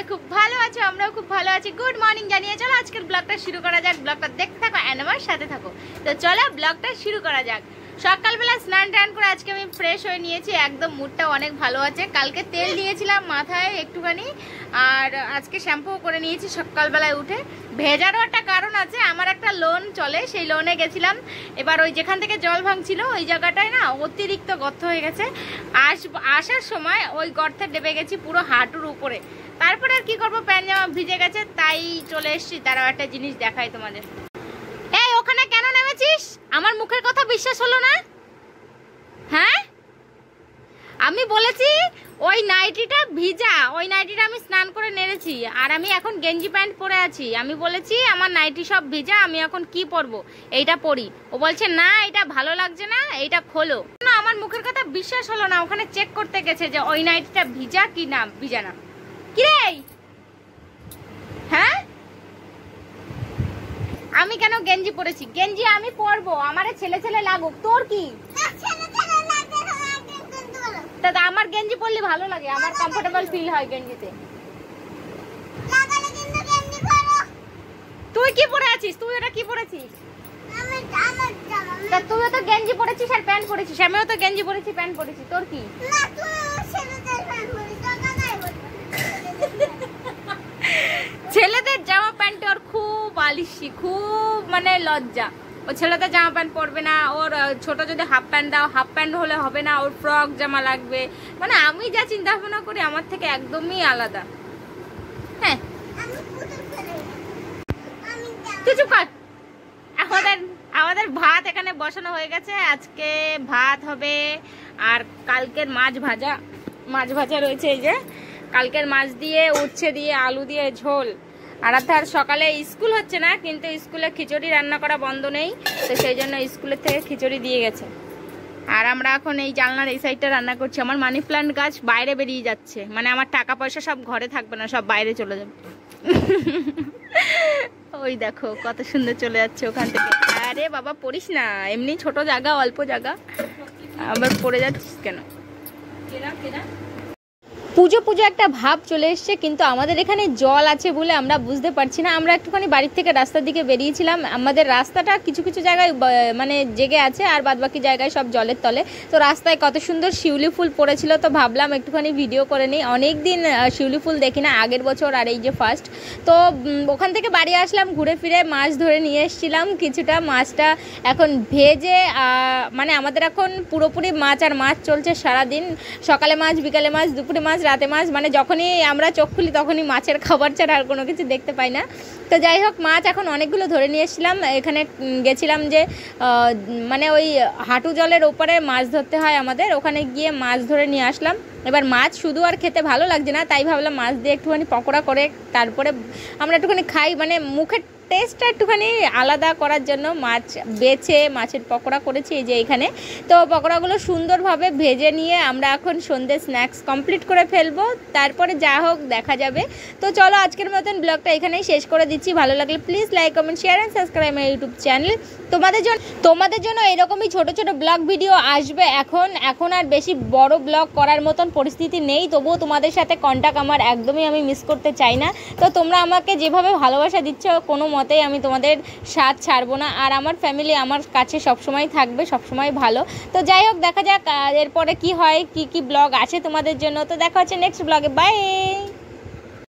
সবাই খুব ভালো আছো, আমরাও খুব ভালো আছি। গুড মর্নিং জানিয়ে চলো আজকের ব্লগটা শুরু করা যাক। ব্লগটা দেখতে থাকো এন্ড আমার সাথে থাকো। তো চলো ব্লগটা শুরু করা যাক। সকালবেলা স্নান টান করে আজকে আমি ফ্রেশ হয়ে নিয়েছি, একদম মুডটা অনেক ভালো আছে। কালকে তেল দিয়েছিলাম মাথায় একটুখানি, আর আজকে শ্যাম্পু করে নিয়েছি সকালবেলায় উঠে। ভেজারও একটা কারণ আছে, আমার একটা লোন চলে, সেই লোনে গেছিলাম। এবার ওই যেখান থেকে জল ভাঙছিল ওই জায়গাটায় না অতিরিক্ত গর্ত হয়ে গেছে। আসার সময় ওই গর্তে ডেবে গেছি পুরো হাঁটুর উপরে। তারপরে আর কি করবো, প্যান্ট জামা ভিজে গেছে তাই চলে এসেছি। তারাও একটা জিনিস দেখাই তোমাদের। এই ওখানে কেন নেমেছিস? আমার মুখের কথা বিশ্বাস হলো না? হ্যাঁ, আমি বলেছি ওই নাইটিটা ভিজা, ওই নাইটিটা আমি স্নান করে নেড়েছি, আর আমি এখন গেঞ্জি প্যান্ট পরে আছি। আমি বলেছি আমার নাইটি সব ভিজা, আমি এখন কি পরবো, এইটা পরি। ও বলছে না এটা ভালো লাগছে না, এইটা খোলো না। আমার মুখের কথা বিশ্বাস হলো না। ওখানে চেক করতে গেছে যে ওই নাইটিটা ভিজা কি না ভিজা না। কি রে, হ্যাঁ আমি কেন গেঞ্জি পরেছি? গেঞ্জি আমি পরবো, আমারে ছেলে ছেলে লাগুক, তোর কি? দাদা আমার গেঞ্জি পরলে ভালো লাগে, আমার কমফোর্টেবল ফিল হয় গেঞ্জিতে। তুই কি পরে আছিস? তুই ওটা কি পরেছিস? তুইও তো গেঞ্জি পরেছিস আর প্যান্ট পরেছিস। আমিও তো গেঞ্জি পরেছি প্যান্ট পরেছি, তোর কি? ছেলেদের জামা প্যান্ট ওর খুব আলিশি, খুব মানে লজ্জা। ও ছেলেদের জামা প্যান্ট পরবে না, ওর ছোট যদি হাফ প্যান্ট দাও হাফ প্যান্ট হলে হবে না, ওর ফ্রক জামা লাগবে। মানে আমি যা চিন্তা ভাবনা করি আমার থেকে একদমই আলাদা। হ্যাঁ তুই চুপ কর। আমাদের ভাত এখানে বসানো হয়ে গেছে। আজকে ভাত হবে, আর কালকের মাছ ভাজা রয়েছে। এই যে কালকের মাছ দিয়ে উচ্ছে দিয়ে আলু দিয়ে ঝোল। আর সকালে স্কুল হচ্ছে না, কিন্তু স্কুলে খিচুড়ি রান্না করা বন্ধ নেই, তো সেই জন্য স্কুলের থেকে খিচুড়ি দিয়ে গেছে। আর আমরা এখন এই জানলার এই সাইডটা রান্না করছি। আমার মানি প্ল্যান্ট গাছ বাইরে বেরিয়ে যাচ্ছে, মানে আমার টাকা পয়সা সব ঘরে থাকবে না, সব বাইরে চলে যাবে। ওই দেখো কত সুন্দর চলে যাচ্ছে ওখান থেকে। আরে বাবা পড়িস না, এমনি ছোট জায়গা, অল্প জায়গা, আবার পড়ে যাচ্ছিস কেন? পুজো একটা ভাব চলে এসছে, কিন্তু আমাদের এখানে জল আছে বলে আমরা বুঝতে পারছি না। আমরা একটুখানি বাড়ির থেকে রাস্তার দিকে বেরিয়েছিলাম। আমাদের রাস্তাটা কিছু কিছু জায়গায় মানে জেগে আছে, আর বাদবাকি জায়গায় সব জলের তলে। তো রাস্তায় কত সুন্দর শিউলি ফুল পড়েছিল, তো ভাবলাম একটুখানি ভিডিও করে নিই। অনেক দিন শিউলি ফুল দেখি না, আগের বছর আর এই যে ফার্স্ট। তো ওখান থেকে বাড়ি আসলাম, ঘুরে ফিরে মাছ ধরে নিয়ে এসেছিলাম কিছুটা। মাছটা এখন ভেজে, মানে আমাদের এখন পুরোপুরি মাছ আর মাছ চলছে সারাদিন। সকালে মাছ, বিকালে মাছ, দুপুরে মাছ, রাতে মাছ, মানে যখনই আমরা চোখ খুলি তখনই মাছের খাবার ছাড়া আর কোনো কিছু দেখতে পাই না। তো যাই হোক, মাছ এখন অনেকগুলো ধরে নিয়ে এসেছিলাম। এখানে গেছিলাম যে মানে ওই হাঁটু জলের ওপরে মাছ ধরতে হয় আমাদের, ওখানে গিয়ে মাছ ধরে নিয়ে আসলাম। এবার মাছ শুধু আর খেতে ভালো লাগছে না, তাই ভাবলাম মাছ দিয়ে একটুখানি পকোড়া করে তারপরে আমরা একটুখানি খাই, মানে মুখের টেস্টটা একটুখানি আলাদা করার জন্য মাছ বেছে মাছের পকোড়া করেছি এই যে এইখানে। তো পকোড়াগুলো সুন্দরভাবে ভেজে নিয়ে আমরা এখন সন্ধ্যে স্ন্যাক্স কমপ্লিট করে ফেলবো, তারপরে যা হোক দেখা যাবে। তো চলো আজকের মতন ব্লগটা এখানেই শেষ করে দিচ্ছি। ভালো লাগলে please like, comment, share and subscribe my YouTube channel. তোমাদের জন্য এরকমই ছোট ছোট ব্লগ ভিডিও আসবে। এখন আর বেশি বড় ব্লগ করার মতন পরিস্থিতি নেই, তবুও তোমাদের সাথে কন্ট্যাক্ট আমার একদমই আমি মিস করতে চাই না। তো তোমরা আমাকে যেভাবে ভালোবাসা দিচ্ছ, কোনো মতেই আমি তোমাদের সাথ ছাড়বো না। আর আমার ফ্যামিলি আমার কাছে সবসময় থাকবে, সবসময় ভালো। তো যাই হোক দেখা যাক এরপরে কি হয়, কি ব্লগ আছে তোমাদের জন্য। তো দেখা হচ্ছে নেক্সট ব্লগে। বাই।